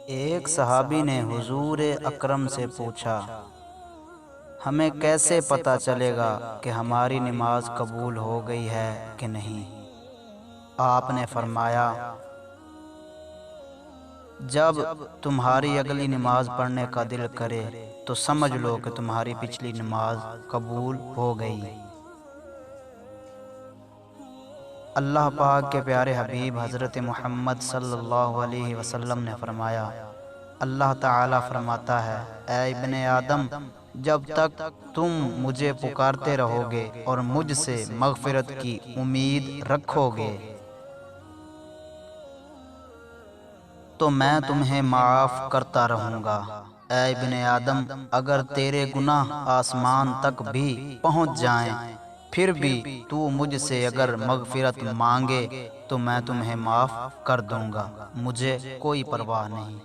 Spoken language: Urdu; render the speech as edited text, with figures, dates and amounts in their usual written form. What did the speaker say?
ایک صحابی نے حضور اکرم سے پوچھا، ہمیں کیسے پتہ چلے گا کہ ہماری نماز قبول ہو گئی ہے کہ نہیں؟ آپ نے فرمایا، جب تمہاری اگلی نماز پڑھنے کا دل کرے تو سمجھ لو کہ تمہاری پچھلی نماز قبول ہو گئی۔ اللہ پاک کے پیارے حبیب حضرت محمد صلی اللہ علیہ وسلم نے فرمایا، اللہ تعالیٰ فرماتا ہے، اے ابن آدم، جب تک تم مجھے پکارتے رہو گے اور مجھ سے مغفرت کی امید رکھو گے تو میں تمہیں معاف کرتا رہوں گا۔ اے ابن آدم، اگر تیرے گناہ آسمان تک بھی پہنچ جائیں پھر بھی تو مجھ سے اگر مغفرت مانگے تو میں تمہیں معاف کر دوں گا، مجھے کوئی پرواہ نہیں۔